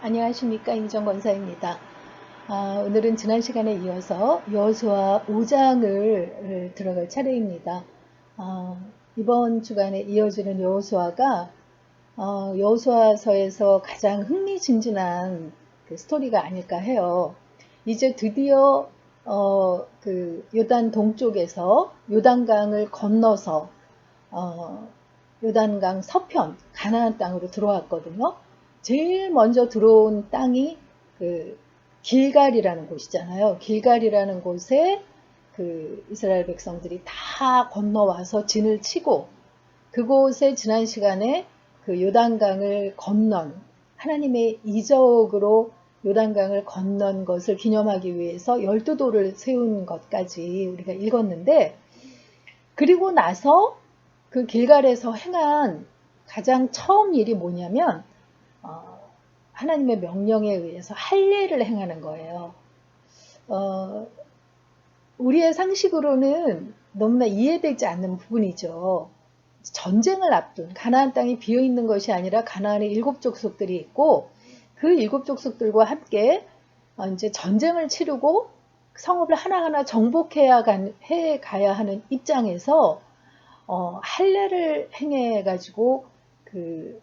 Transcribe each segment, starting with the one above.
안녕하십니까, 임정 권사입니다. 오늘은 지난 시간에 이어서 여호수아 5장을 들어갈 차례입니다. 이번 주간에 이어지는 여호수아가 여호수아서에서 가장 흥미진진한 그 스토리가 아닐까 해요. 이제 드디어 그 요단 동쪽에서 요단강을 건너서 요단강 서편 가나안 땅으로 들어왔거든요. 제일 먼저 들어온 땅이 그 길갈이라는 곳이잖아요. 길갈이라는 곳에 그 이스라엘 백성들이 다 건너와서 진을 치고, 그곳에 지난 시간에 그 요단강을 건넌, 하나님의 이적으로 요단강을 건넌 것을 기념하기 위해서 12돌을 세운 것까지 우리가 읽었는데, 그리고 나서 그 길갈에서 행한 가장 처음 일이 뭐냐면 하나님의 명령에 의해서 할례를 행하는 거예요. 우리의 상식으로는 너무나 이해되지 않는 부분이죠. 전쟁을 앞둔, 가나안 땅이 비어있는 것이 아니라 가나안에 7족속들이 있고, 그 7족속들과 함께 이제 전쟁을 치르고 성읍을 하나하나 정복해야 가야 하는 입장에서 할례를 행해 가지고 그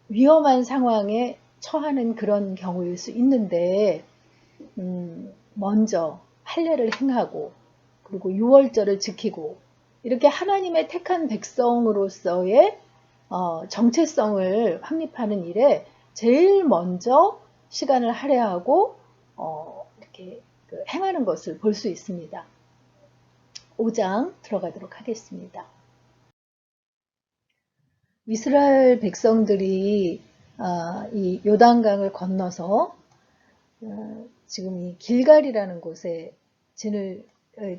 위험한 상황에 처하는 그런 경우일 수 있는데, 먼저 할례를 행하고, 그리고 유월절을 지키고, 이렇게 하나님의 택한 백성으로서의 정체성을 확립하는 일에 제일 먼저 시간을 할애하고 이렇게 행하는 것을 볼 수 있습니다. 5장 들어가도록 하겠습니다. 이스라엘 백성들이 이 요단강을 건너서 지금 이 길갈이라는 곳에 진을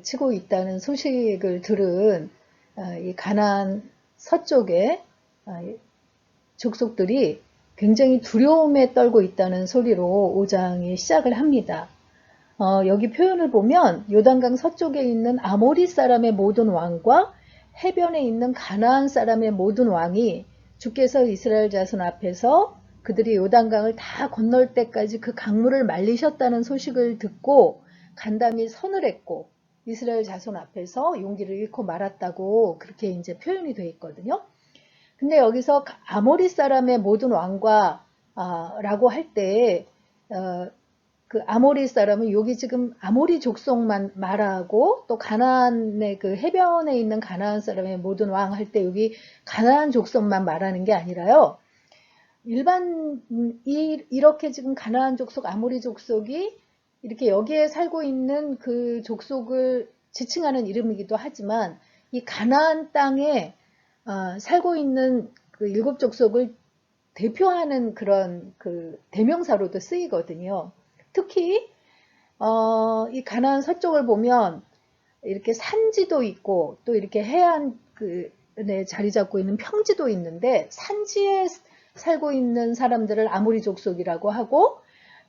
치고 있다는 소식을 들은 이 가나안 서쪽의 족속들이 굉장히 두려움에 떨고 있다는 소리로 5장이 시작을 합니다. 여기 표현을 보면 요단강 서쪽에 있는 아모리 사람의 모든 왕과 해변에 있는 가나안 사람의 모든 왕이 주께서 이스라엘 자손 앞에서 그들이 요단강을 다 건널 때까지 그 강물을 말리셨다는 소식을 듣고 간담이 선을 했고 이스라엘 자손 앞에서 용기를 잃고 말았다고 그렇게 이제 표현이 되어 있거든요. 근데 여기서 아모리 사람의 모든 왕과 라고 할 때 그 아모리 사람은 여기 지금 아모리 족속만 말하고 또 가나안의 그 해변에 있는 가나안 사람의 모든 왕 할 때 여기 가나안 족속만 말하는 게 아니라요. 이렇게 지금 가나안 족속, 아모리 족속이 이렇게 여기에 살고 있는 그 족속을 지칭하는 이름이기도 하지만 이 가나안 땅에 살고 있는 그 7족속을 대표하는 그런 그 대명사로도 쓰이거든요. 특히 이 가나안 서쪽을 보면 이렇게 산지도 있고 또 이렇게 해안 네, 자리 잡고 있는 평지도 있는데 산지에 살고 있는 사람들을 아모리 족속이라고 하고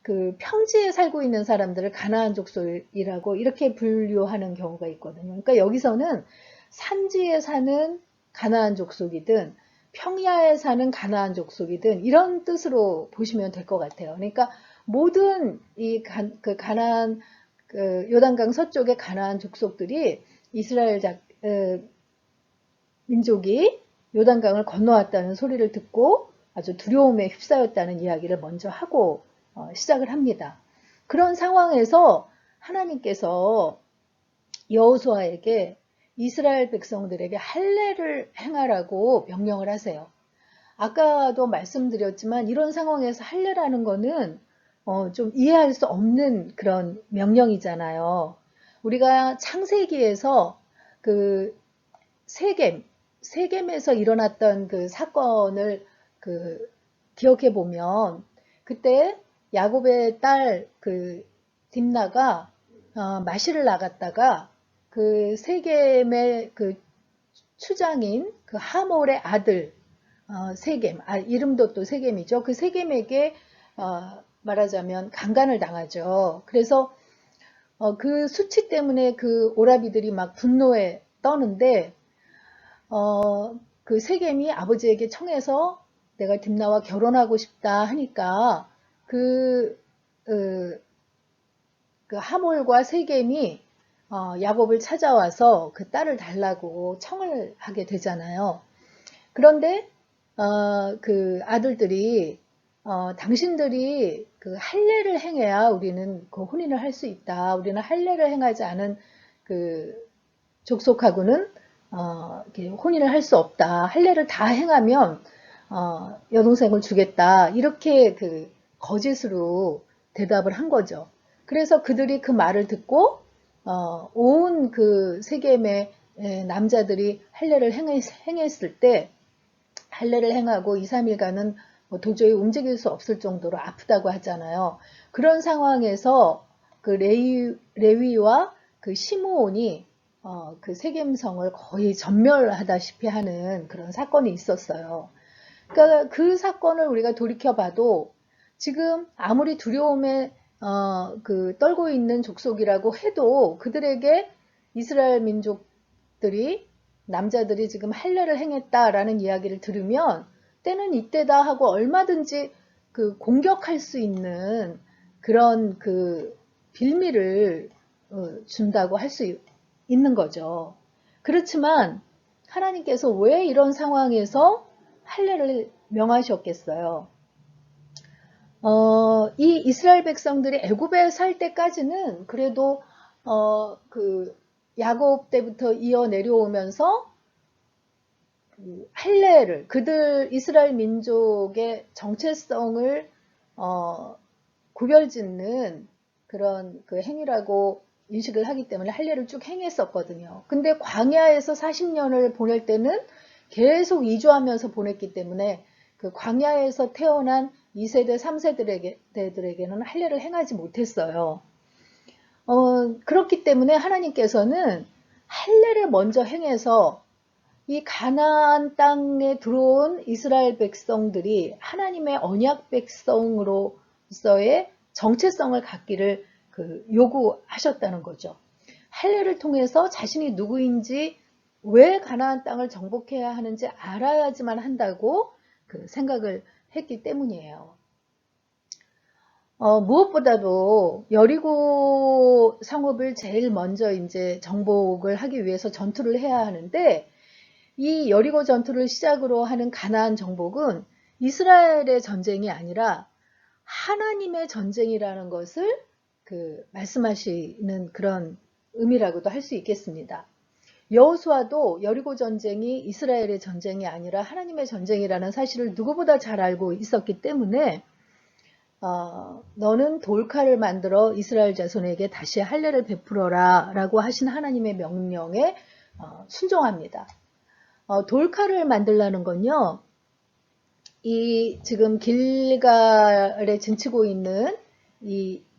그 평지에 살고 있는 사람들을 가나안 족속이라고 이렇게 분류하는 경우가 있거든요. 그러니까 여기서는 산지에 사는 가나안 족속이든 평야에 사는 가나안 족속이든 이런 뜻으로 보시면 될 것 같아요. 그러니까 모든 이 가나안 요단강 서쪽의 가나안 족속들이 이스라엘 민족이 요단강을 건너왔다는 소리를 듣고 아주 두려움에 휩싸였다는 이야기를 먼저 하고 시작을 합니다. 그런 상황에서 하나님께서 여호수아에게 이스라엘 백성들에게 할례를 행하라고 명령을 하세요. 아까도 말씀드렸지만 이런 상황에서 할례라는 거는 좀 이해할 수 없는 그런 명령이잖아요. 우리가 창세기에서 그 세겜에서 일어났던 그 사건을 기억해 보면 그때 야곱의 딸 딥나가 마실을 나갔다가 그 세겜의 그 추장인 그 하몰의 아들 세겜, 이름도 또 세겜이죠. 그 세겜에게 말하자면 강간을 당하죠. 그래서 그 수치 때문에 그 오라비들이 막 분노에 떠는데 그 세겜이 아버지에게 청해서 내가 딥나와 결혼하고 싶다 하니까 그, 그, 그 하몰과 세겜이 야곱을 찾아와서 그 딸을 달라고 청을 하게 되잖아요. 그런데 그 아들들이 당신들이 그 할례를 행해야 우리는 그 혼인을 할 수 있다. 우리는 할례를 행하지 않은 그 족속하고는 이렇게 혼인을 할 수 없다. 할례를 다 행하면 여동생을 주겠다. 이렇게 그 거짓으로 대답을 한 거죠. 그래서 그들이 그 말을 듣고 온 그 세겜의 남자들이 할례를 행했을 때 할례를 행하고 2, 3일간은 뭐 도저히 움직일 수 없을 정도로 아프다고 하잖아요. 그런 상황에서 그 레위와 그 시므온이 그 세겜성을 거의 전멸하다시피 하는 그런 사건이 있었어요. 그러니까 그 사건을 우리가 돌이켜봐도 지금 아무리 두려움에 그 떨고 있는 족속이라고 해도 그들에게 이스라엘 민족들이 남자들이 지금 할례를 행했다라는 이야기를 들으면 때는 이때다 하고 얼마든지 그 공격할 수 있는 그런 그 빌미를 준다고 할 수 있는 거죠. 그렇지만 하나님께서 왜 이런 상황에서 할례를 명하셨겠어요? 이 이스라엘 백성들이 애굽에 살 때까지는 그래도 그 야곱 때부터 이어 내려오면서 할례를 그들 이스라엘 민족의 정체성을 구별짓는 그런 그 행위라고 인식을 하기 때문에 할례를 쭉 행했었거든요. 근데 광야에서 40년을 보낼 때는 계속 이주하면서 보냈기 때문에 그 광야에서 태어난 2세대, 3세대들에게는 할례를 행하지 못했어요. 그렇기 때문에 하나님께서는 할례를 먼저 행해서 이 가나안 땅에 들어온 이스라엘 백성들이 하나님의 언약 백성으로서의 정체성을 갖기를 요구하셨다는 거죠. 할례를 통해서 자신이 누구인지 왜 가나안 땅을 정복해야 하는지 알아야지만 한다고 생각을 했기 때문이에요. 무엇보다도 여리고 성읍을 제일 먼저 이제 정복을 하기 위해서 전투를 해야 하는데 이 여리고 전투를 시작으로 하는 가나안 정복은 이스라엘의 전쟁이 아니라 하나님의 전쟁이라는 것을 말씀하시는 그런 의미라고도 할 수 있겠습니다. 여호수아도 여리고 전쟁이 이스라엘의 전쟁이 아니라 하나님의 전쟁이라는 사실을 누구보다 잘 알고 있었기 때문에 너는 돌칼을 만들어 이스라엘 자손에게 다시 할례를 베풀어라 라고 하신 하나님의 명령에 순종합니다. 돌칼을 만들라는 건요, 이 지금 길갈에 진치고 있는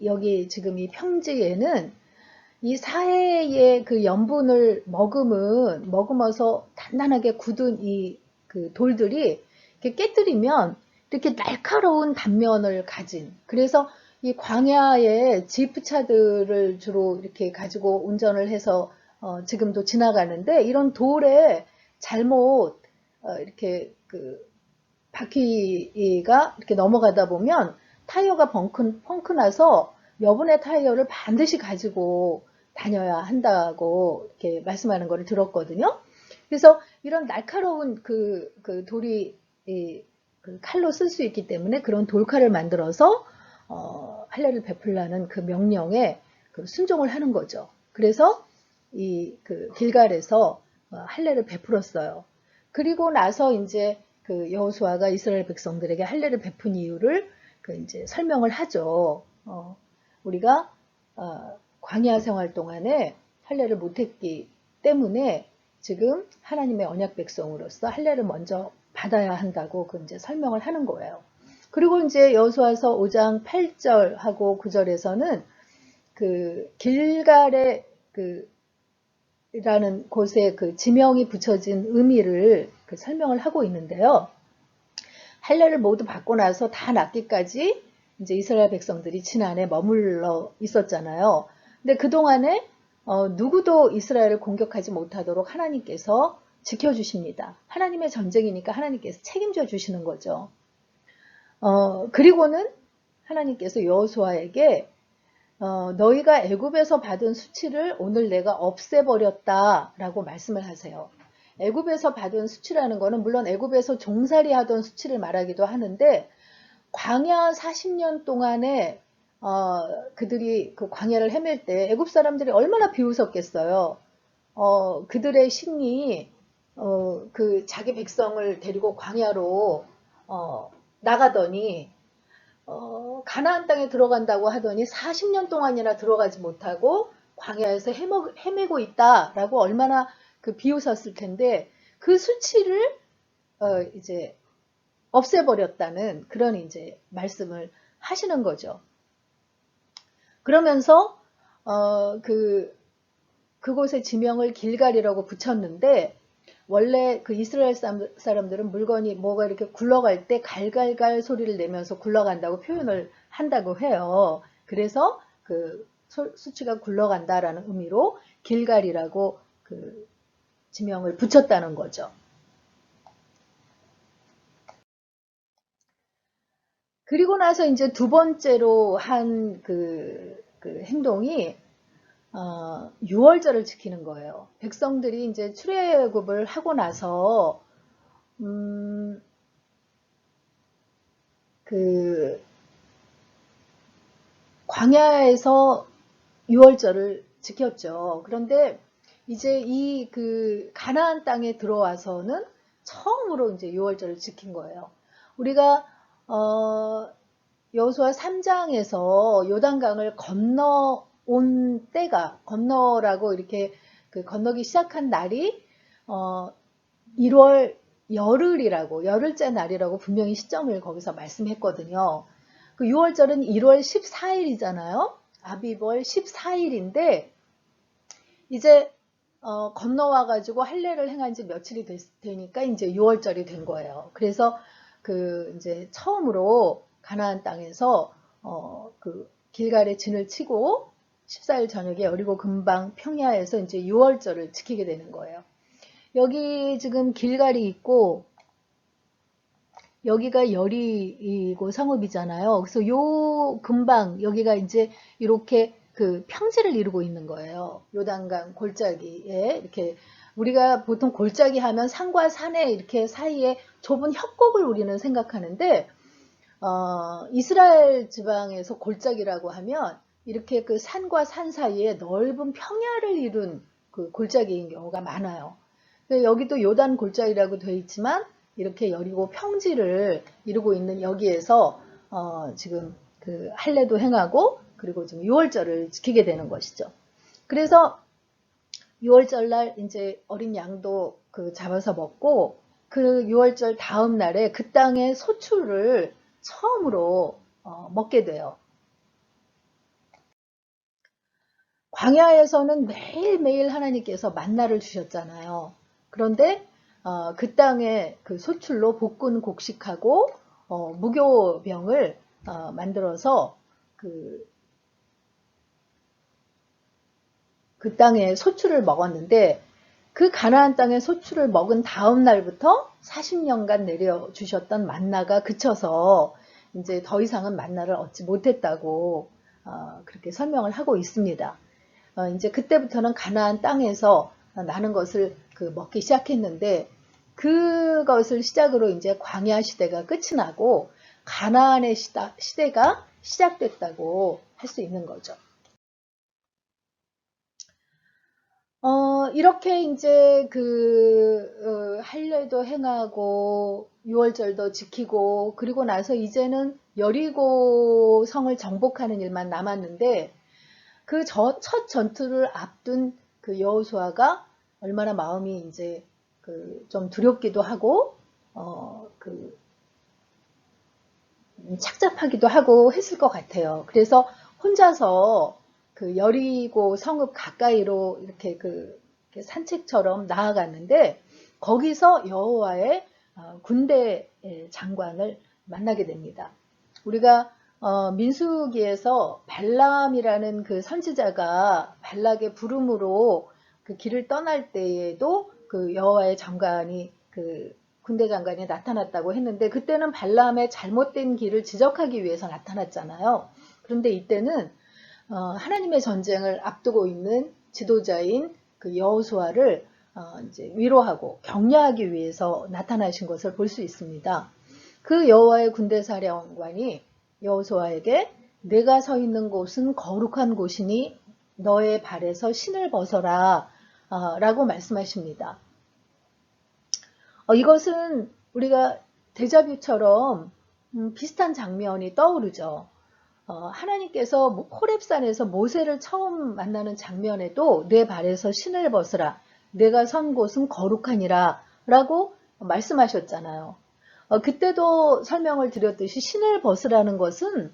여기 지금 이 평지에는 이 사해의 그 염분을 머금어서 단단하게 굳은 그 돌들이 이렇게 깨뜨리면 이렇게 날카로운 단면을 가진, 그래서 이 광야의 지프차들을 주로 이렇게 가지고 운전을 해서 지금도 지나가는데 이런 돌에 잘못 이렇게 바퀴가 이렇게 넘어가다 보면 타이어가 펑크 나서 여분의 타이어를 반드시 가지고 다녀야 한다고 이렇게 말씀하는 것을 들었거든요. 그래서 이런 날카로운 돌이 칼로 쓸 수 있기 때문에 그런 돌칼을 만들어서 할례를 베풀라는 그 명령에 순종을 하는 거죠. 그래서 길갈에서 할례를 베풀었어요. 그리고 나서 이제 여호수아가 이스라엘 백성들에게 할례를 베푼 이유를 이제 설명을 하죠. 우리가 광야 생활 동안에 할례를 못했기 때문에 지금 하나님의 언약 백성으로서 할례를 먼저 받아야 한다고 이제 설명을 하는 거예요. 그리고 이제 여호수아서 5장 8절하고 9절에서는 길갈의 라는 곳에 지명이 붙여진 의미를 설명을 하고 있는데요. 할례를 모두 받고 나서 다 낫기까지 이제 이스라엘 백성들이 지난해 머물러 있었잖아요. 근데 그동안에 누구도 이스라엘을 공격하지 못하도록 하나님께서 지켜주십니다. 하나님의 전쟁이니까 하나님께서 책임져 주시는 거죠. 그리고는 하나님께서 여호수아에게 너희가 애굽에서 받은 수치를 오늘 내가 없애버렸다 라고 말씀을 하세요. 애굽에서 받은 수치라는 거는 물론 애굽에서 종살이 하던 수치를 말하기도 하는데 광야 40년 동안에 그들이 그 광야를 헤맬 때 애굽 사람들이 얼마나 비웃었겠어요. 그들의 신이 그 자기 백성을 데리고 광야로 나가더니 가나안 땅에 들어간다고 하더니 40년 동안이나 들어가지 못하고 광야에서 헤매고 있다라고 얼마나 그 비웃었을 텐데 그 수치를 이제 없애버렸다는 그런 이제 말씀을 하시는 거죠. 그러면서 그곳의 지명을 길갈이라고 붙였는데 원래 그 이스라엘 사람들은 물건이 뭐가 이렇게 굴러갈 때 갈갈갈 소리를 내면서 굴러간다고 표현을 한다고 해요. 그래서 그 수치가 굴러간다라는 의미로 길갈이라고 그 지명을 붙였다는 거죠. 그리고 나서 이제 두 번째로 한 그 행동이 6월절을 지키는 거예요. 백성들이 이제 출애굽을 하고 나서 그 광야에서 6월절을 지켰죠. 그런데 이제 이 그 가나안 땅에 들어와서는 처음으로 이제 6월절을 지킨 거예요. 우리가 여호수아 3장에서 요단강을 건너온 때가 건너라고 이렇게 그 건너기 시작한 날이 1월 열흘이라고 열흘째 날이라고 분명히 시점을 거기서 말씀했거든요. 그 6월절은 1월 14일이잖아요. 아비벌 14일인데 이제 건너와 가지고 할례를 행한 지 며칠이 되니까 이제 6월절이 된 거예요. 그래서 그 이제 처음으로 가나안 땅에서 그 길갈에 진을 치고 14일 저녁에 여리고 근방 평야에서 이제 6월절을 지키게 되는 거예요. 여기 지금 길갈이 있고 여기가 여리고 성읍이잖아요. 그래서 요 근방 여기가 이제 이렇게 그 평지를 이루고 있는 거예요. 요단강 골짜기에 이렇게 우리가 보통 골짜기 하면 산과 산의 이렇게 사이에 좁은 협곡을 우리는 생각하는데 이스라엘 지방에서 골짜기라고 하면 이렇게 그 산과 산 사이에 넓은 평야를 이룬 그 골짜기인 경우가 많아요. 여기도 요단 골짜기라고 되어 있지만 이렇게 여리고 평지를 이루고 있는 여기에서 지금 그 할례도 행하고 그리고 지금 6월절을 지키게 되는 것이죠. 그래서 6월절 날 이제 어린 양도 그 잡아서 먹고 그 6월절 다음 날에 그 땅의 소출을 처음으로 먹게 돼요. 광야에서는 매일매일 하나님께서 만나를 주셨잖아요. 그런데 그 땅의 그 소출로 볶은 곡식하고 무교병을 만들어서 그 땅의 소출을 먹었는데 그 가나안 땅의 소출을 먹은 다음 날부터 40년간 내려주셨던 만나가 그쳐서 이제 더 이상은 만나를 얻지 못했다고 그렇게 설명을 하고 있습니다. 이제 그때부터는 가나안 땅에서 나는 것을 먹기 시작했는데 그것을 시작으로 이제 광야 시대가 끝이 나고 가나안의 시대가 시작됐다고 할 수 있는 거죠. 이렇게 이제 할례도 행하고 6월절도 지키고 그리고 나서 이제는 여리고 성을 정복하는 일만 남았는데 그 첫 전투를 앞둔 그 여호수아가 얼마나 마음이 이제 좀 두렵기도 하고 착잡하기도 하고 했을 것 같아요. 그래서 혼자서 그 여리고 성읍 가까이로 이렇게 산책처럼 나아갔는데 거기서 여호와의 군대 장관을 만나게 됩니다. 우리가 민수기에서 발람이라는 그 선지자가 발락의 부름으로 그 길을 떠날 때에도 그 여호와의 장관이 그 군대 장관이 나타났다고 했는데 그때는 발람의 잘못된 길을 지적하기 위해서 나타났잖아요. 그런데 이때는 하나님의 전쟁을 앞두고 있는 지도자인 그 여호수아를 이제 위로하고 격려하기 위해서 나타나신 것을 볼 수 있습니다. 그 여호와의 군대 사령관이 여호수아에게 내가 서 있는 곳은 거룩한 곳이니 너의 발에서 신을 벗어라 라고 말씀하십니다. 이것은 우리가 데자뷰처럼 비슷한 장면이 떠오르죠. 하나님께서 호렙산에서 모세를 처음 만나는 장면에도 내 발에서 신을 벗으라 내가 선 곳은 거룩하니라 라고 말씀하셨잖아요. 그때도 설명을 드렸듯이 신을 벗으라는 것은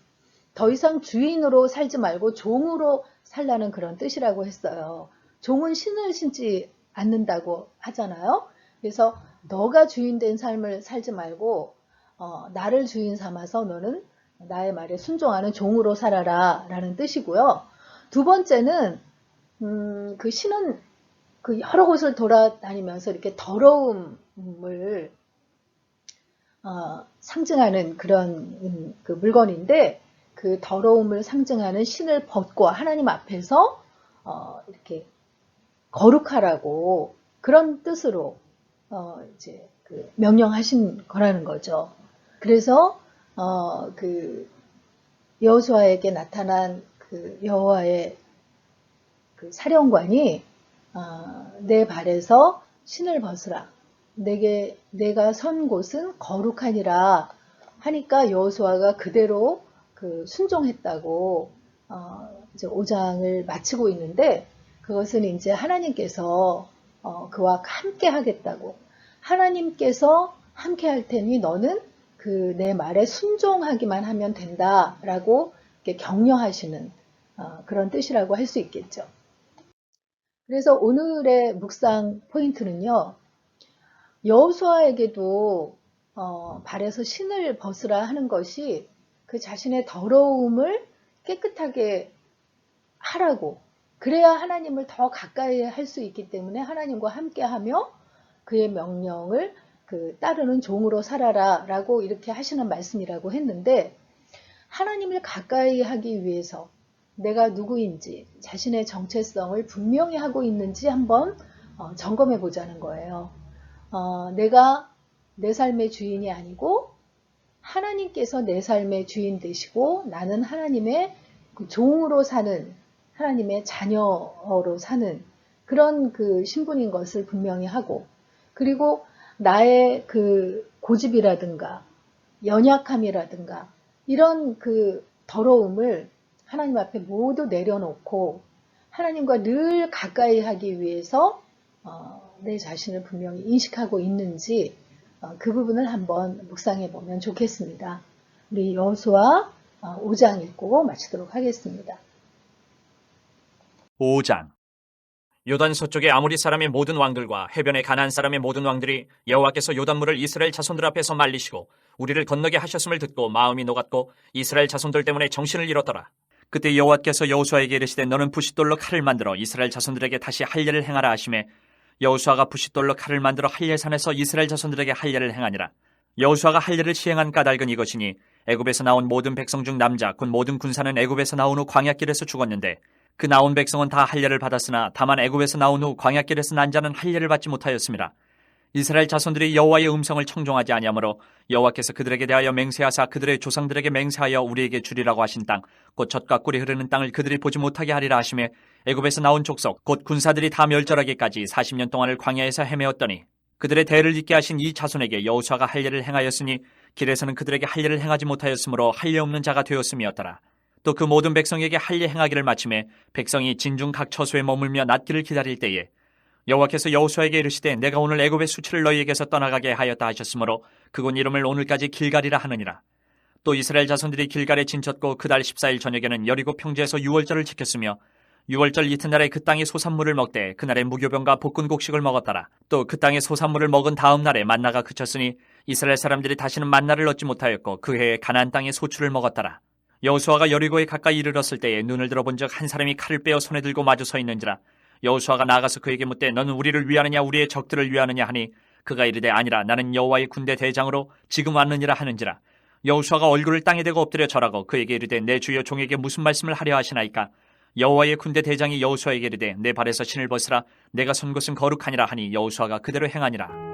더 이상 주인으로 살지 말고 종으로 살라는 그런 뜻이라고 했어요. 종은 신을 신지 않는다고 하잖아요. 그래서 너가 주인 된 삶을 살지 말고 나를 주인 삼아서 너는 나의 말에 순종하는 종으로 살아라 라는 뜻이고요. 두 번째는 그 신은 그 여러 곳을 돌아다니면서 이렇게 더러움을 상징하는 그런 그 물건인데 그 더러움을 상징하는 신을 벗고 하나님 앞에서 이렇게 거룩하라고 그런 뜻으로 이제 그 명령하신 거라는 거죠. 그래서 그 여호수아에게 나타난 그 여호와의 그 사령관이 내 발에서 신을 벗으라. 내가 선 곳은 거룩하니라 하니까 여호수아가 그대로 그 순종했다고 이제 5장을 마치고 있는데 그것은 이제 하나님께서 그와 함께 하겠다고 하나님께서 함께 할 테니 너는 그 내 말에 순종하기만 하면 된다라고 이렇게 격려하시는 그런 뜻이라고 할 수 있겠죠. 그래서 오늘의 묵상 포인트는요. 여호수아에게도 발에서 신을 벗으라 하는 것이 그 자신의 더러움을 깨끗하게 하라고 그래야 하나님을 더 가까이 할 수 있기 때문에 하나님과 함께하며 그의 명령을 따르는 종으로 살아라 라고 이렇게 하시는 말씀이라고 했는데 하나님을 가까이 하기 위해서 내가 누구인지 자신의 정체성을 분명히 하고 있는지 한번 점검해 보자는 거예요. 내가 내 삶의 주인이 아니고 하나님께서 내 삶의 주인 되시고 나는 하나님의 종으로 사는 하나님의 자녀로 사는 그런 그 신분인 것을 분명히 하고 그리고 나의 그 고집이라든가 연약함이라든가 이런 그 더러움을 하나님 앞에 모두 내려놓고 하나님과 늘 가까이 하기 위해서 내 자신을 분명히 인식하고 있는지 그 부분을 한번 묵상해 보면 좋겠습니다. 우리 여호수아 5장 읽고 마치도록 하겠습니다. 5장 요단 서쪽의 아모리 사람의 모든 왕들과 해변의 가나안 사람의 모든 왕들이 여호와께서 요단물을 이스라엘 자손들 앞에서 말리시고 우리를 건너게 하셨음을 듣고 마음이 녹았고 이스라엘 자손들 때문에 정신을 잃었더라. 그때 여호와께서 여호수아에게 이르시되 너는 부싯돌로 칼을 만들어 이스라엘 자손들에게 다시 할례를 행하라 하시매 여호수아가 부싯돌로 칼을 만들어 할례산에서 이스라엘 자손들에게 할례를 행하니라. 여호수아가 할례를 시행한 까닭은 이것이니 애굽에서 나온 모든 백성 중 남자 곧 모든 군사는 애굽에서 나온 후 광야길에서 죽었는데 그 나온 백성은 다 할례를 받았으나 다만 애굽에서 나온 후 광야길에서 난 자는 할례를 받지 못하였습니다. 이스라엘 자손들이 여호와의 음성을 청종하지 아니하므로 여호와께서 그들에게 대하여 맹세하사 그들의 조상들에게 맹세하여 우리에게 주리라고 하신 땅 곧 젖과 꿀이 흐르는 땅을 그들이 보지 못하게 하리라 하시매 애굽에서 나온 족속 곧 군사들이 다 멸절하기까지 40년 동안을 광야에서 헤매었더니 그들의 대를 잇게 하신 이 자손에게 여호수아가 할례를 행하였으니 길에서는 그들에게 할례를 행하지 못하였으므로 할례 없는 자가 되었음이었더라. 또 그 모든 백성에게 할례 행하기를 마침에 백성이 진중 각 처소에 머물며 낫기를 기다릴 때에 여호와께서 여호수아에게 이르시되 내가 오늘 애굽의 수치를 너희에게서 떠나가게 하였다 하셨으므로 그곳 이름을 오늘까지 길갈이라 하느니라. 또 이스라엘 자손들이 길갈에 진쳤고 그달 14일 저녁에는 여리고 평지에서 유월절을 지켰으며 유월절 이튿날에 그 땅의 소산물을 먹되 그날에 무교병과 볶은 곡식을 먹었더라. 또 그 땅의 소산물을 먹은 다음 날에 만나가 그쳤으니 이스라엘 사람들이 다시는 만나를 얻지 못하였고 그 해에 가나안 땅의 소출을 먹었더라. 여호수아가 여리고에 가까이 이르렀을 때에 눈을 들어본즉 한 사람이 칼을 빼어 손에 들고 마주 서 있는지라. 여호수아가 나가서 그에게 묻되 너는 우리를 위하느냐 우리의 적들을 위하느냐 하니 그가 이르되 아니라 나는 여호와의 군대 대장으로 지금 왔느니라 하는지라. 여호수아가 얼굴을 땅에 대고 엎드려 절하고 그에게 이르되 내 주여 종에게 무슨 말씀을 하려 하시나이까. 여호와의 군대 대장이 여호수아에게 이르되 내 발에서 신을 벗으라 내가 선 곳은 거룩하니라 하니 여호수아가 그대로 행하니라.